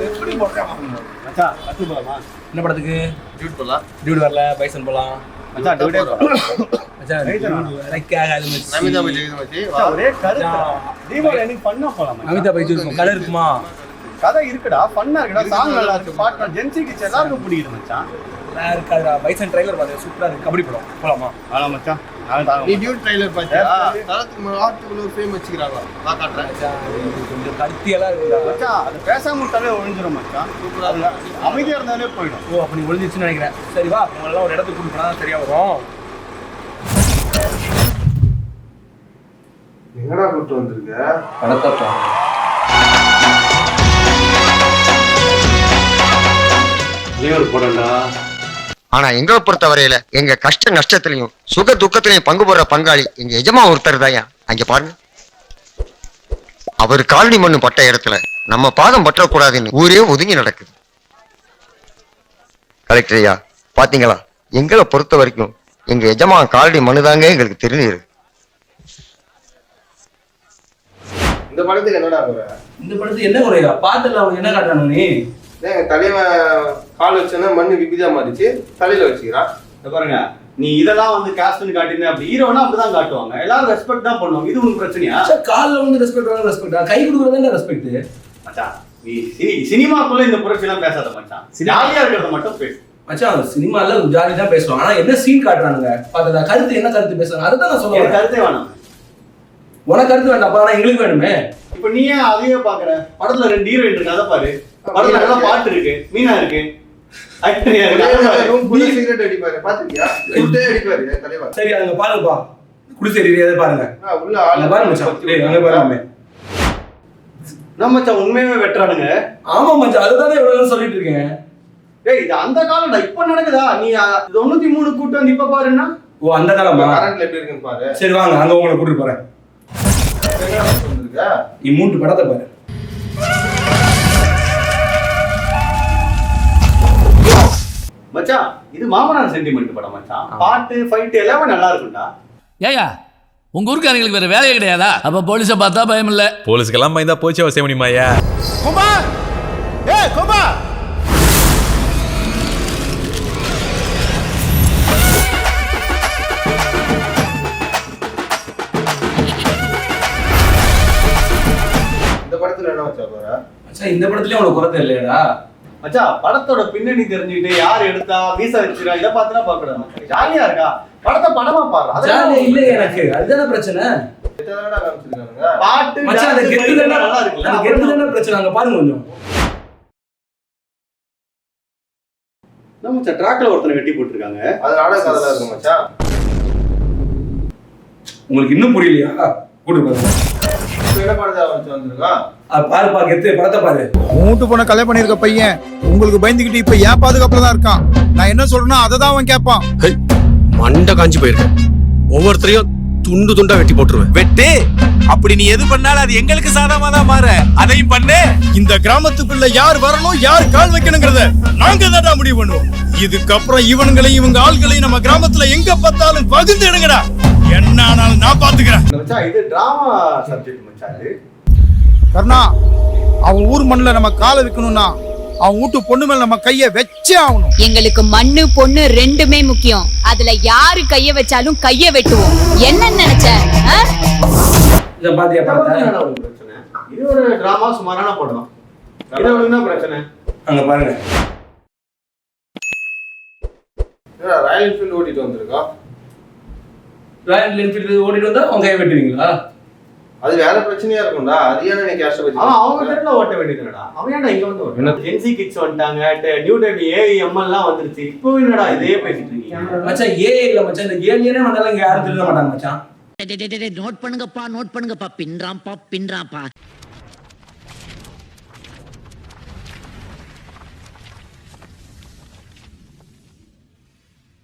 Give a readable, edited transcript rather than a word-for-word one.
எப்படி போடுறேன் மச்சான்? கத்து போலாமா? என்ன படத்துக்கு? டியூட் போலாம். டியூட் வரல, பைசன் போலாம். மச்சான் டியூட்டே போலாம். மச்சான் லைக்காகாது மச்சான். நமிதா பை ஜெயிது மச்சி. ஒரே கருத்து. தீபாவளி அன்னைக்கு பண்ணா போலாம். நமிதா பை ஜெயிது கலர் இருக்குமா? கதை இருக்குடா, ஃபன்னா இருக்குடா, சாங் நல்லா இருக்கு, பாட்டு ஜென்சி கிட்ஸ் எல்லாருக்கும் பிடிக்குது மச்சான். நல்லா இருக்காதுடா. பைசன் ட்ரைலர் பாரு, சூப்பரா இருக்கு. கபடி படம் போலாமா? ஆனா மச்சான் நான் தான் நீ டியூட் ட்ரைலர் பாத்தியா? தலத்துக்கு ஆட்டுக்குள்ள ஒரு ஃப்ரேம் வச்சுக்கறாங்க. வா காட்றேன். மச்சான் கொஞ்சம் கருத்தியெல்லாம் இருக்குடா. மச்சான் அது பேசாம விட்டாலே ஒழிஞ்சிரும் மச்சான். சூப்பரா இருக்கு. அமைதியா இருந்தாலே போயிடும். ஓ அப்ப நீ ஒளிஞ்சிச்சுன்னு நினைக்கிறேன். சரி வா, உங்களெல்லாம் ஒரு இடத்துக்கு கூட்டிட்டு போனா சரியா வரும். எங்கடா கூட்டு வந்திருக்க? படத்தப்பா ஆனா எங்களை பொறுத்த வரையில எங்க கஷ்ட நஷ்டத்திலையும் சுக துக்கத்திலையும் பங்கு போடுற பங்காளி எங்க எஜமா ஒருத்தர் தாயா. அங்க பாருங்க, அவர் காலனி மண்ணு பட்ட இடத்துல நம்ம பாதம் பற்றக்கூடாதுன்னு ஊரே ஒதுங்கி நடக்குது. கலெக்டர் ஐயா பாத்தீங்களா, எங்களை பொறுத்த வரைக்கும் எங்க எஜமா காலனி மண்ணுதாங்க எங்களுக்கு தெரிஞ்சது. இந்த படத்துக்கு என்னடா குறை? இந்த படத்துக்கு என்ன குறையா? பாத்துல அவங்க என்ன காட்டுறானு நீ? ஏன் தலைவன் கால் வச்சோன்னா மண்ணு விபிதா மாறிச்சு, தலையில வச்சுக்கிறான். பாருங்க, நீ இதெல்லாம் வந்து காஸ்ட்னு காட்டினா அப்படி ஹீரோனா அப்படிதான் காட்டுவாங்க, எல்லாரும் ரெஸ்பெக்ட் தான் பண்ணுவாங்க. இது உங்களுக்கு பிரச்சனையா? கால்ல வந்து ரெஸ்பெக்ட் வாங்க, ரெஸ்பெக்ட் கை கொடுக்குறதா ரெஸ்பெக்ட். மச்சான் நீ சினிமாக்குள்ள இந்த புரட்சி எல்லாம் பேசாத மச்சான், ஜாலியா இருக்கிறத மட்டும் பேசு மச்சான். சினிமால ஜாலி தான் பேசுவாங்க, ஆனா என்ன சீன் காட்டுறானுங்க பார்த்தா கருத்து என்ன கருத்து பேசுறாங்க அதுதான் நான் சொல்லுவேன். கருத்தே வேணாம். உனக்கு கருத்து வேண்டாம், ஆனா எங்களுக்கு வேணுமே. இப்ப நீ ஏன் அதையே பாக்குற? படத்துல 2 ஹீரோயின் இருக்கு, அதை பாரு. படத்துல நல்லா பாட்டு இருக்கு, மீனா இருக்கு, சிகரெட் அடிப்பாரு பாத்துக்கியா? குட்டே அடிப்பாரு தலைவன். சரி அங்க பாருங்கப்பா, குடிசை ஏரியாவே பாருங்க. உள்ள அங்க பாருங்க மச்சான். டேய் அங்க பாருங்க. நம்ம மச்சான் உண்மையாவே வெட்டுறானுங்க. ஆமா மச்சான், அதுதானே இவ்வளவு நேரம் சொல்லிட்டு இருக்கேன். டேய் இது அந்த காலம்டா, இப்ப நடக்குதா? நீ 93 கூட்டு வந்து இப்ப பாருன்னா. ஓ அந்த காலமா? கரண்ட்ல எப்படி இருக்குன்னு பாரு. சரி வாங்க, அங்க உங்களை கூட்டிட்டு போறேன். நீ 3 படத்தை பாரு. மச்சான் இது மாமனார் சென்டிமெண்ட் படம் மச்சான். பாட்டு ஃபைட் எல்லாமே நல்லா இருக்கும்டா. ஏயா உங்க ஊருக்காரங்களுக்கு வேற வேலையே கிடையாதா? அப்ப போலீஸை பார்த்தா பயம் இல்ல. போலீஸ்க்கெல்லாம் பயந்தா போச்சு அவசியம் முடியுமாயா? குமார், குமார் இந்த படத்துல என்ன வச்சா போற? மச்சான் இந்த படத்துலயும் உனக்கு குறை இல்லையாடா? மச்சான் படத்தோட பின்னணி தெரிஞ்சுக்கிட்டு யார் எடுத்தா மீசா வச்சிரா இதை பார்த்துனா பார்க்கக்கூடாது மச்சான். ஜாலியா இருக்கா படத்தை படமா பாடுறா. ஜாலியா இல்ல எனக்கு, அதுதானே பிரச்சனை. எத்தனை காமிச்சிருக்கானுங்க? பாட்டு மச்சான் அந்த கெத்து தானே நல்லா இருக்குல்ல, அந்த கெத்து தானே பிரச்சனை. அங்க பாருங்க கொஞ்சம். நம்ம மச்சான் ட்ராக்ல ஒருத்தனை வெட்டி போட்டுருக்காங்க. அது நாடக கதையா இருக்கும் மச்சான். உங்களுக்கு இன்னும் புரியலையா? கூட்டு பாருங்க. என்ன படத்தை வந்திருக்கான்? பாருப்பா கெத்து, படத்தை பாரு. மூட்டு போன கல்யாணம் பண்ணிருக்க பையன் உங்களுக்கு பயந்துகிட்டு இப்ப ஏன் பாதுகாப்புல தான் இருக்கான். நான் என்ன சொல்றேன்னா அதை தான் அவன் கேட்பான். மண்டை காஞ்சி போயிருக்கேன். ஒவ்வொருத்தரையும் துண்டு துண்டா வெட்டி போட்டுருவேன். வெட்டு அப்படி நீ எது பண்ணாலும் அது எங்களுக்கு சாதகமா தான் மாற. அதையும் பண்ணு. இந்த கிராமத்துக்குள்ள யார் வரணும் யார் கால் வைக்கணுங்கிறத நாங்க தான் முடிவு பண்ணுவோம். இதுக்கப்புறம் இவனுங்களையும் இவங்க ஆள்களையும் நம்ம கிராமத்துல எங்க பார்த்தாலும் பகிர்ந்து எடுங்கடா. என்ன ஆனாலும் நான் பாத்துக்கிறேன். மச்சான் இது டிராமா சப்ஜெக்ட் மச்சான். இது கர்ணா, அவன் ஊர் மண்ணுல நம்ம காலை வைக்கணும்னா அவன் வீட்டு பொண்ணு மேல நம்ம கைய வச்சே ஆகணும். எங்களுக்கு மண்ணு பொண்ணு ரெண்டுமே முக்கியம். அதுல யாரு கைய வச்சாலும் கைய வெட்டுவோம். என்ன நினைச்ச? இத பாத்தியா படத்தை? பிரச்சனை இது ஒரு டிராமா சுமாரான படம். இதை என்ன பிரச்சனை? அங்க பாருங்க. ராயல் என்ஃபீல்டு ஓட்டிட்டு வந்திருக்கான். ராயல் என்ஃபீல்டு ஓடிட்டு வந்தா அவங்க கையை வெட்டுவீங்களா? அது வேற பிரச்சனையா இருக்கும்டா. அது ஏன்னா நீ கேஷ் வச்சு அவங்க தெருல ஓட்ட வேண்டியதுடா. அவன் ஏன்டா இங்க வந்து ஓட்ட? ஜென்சி கிட்ஸ் வந்துட்டாங்க, நியூ டைப் ஏஎம்எல் எல்லாம் வந்துருச்சு. இப்போ என்னடா இதே பேசிட்டு இருக்கீங்க மச்சான்? ஏ இல்ல மச்சான், இந்த ஏலியனே வந்தாலும் இங்க யாரும் திருட மாட்டாங்க மச்சான். நோட் பண்ணுங்கப்பா, நோட் பண்ணுங்கப்பா. பின்றாம்பா பின்றாம்பா.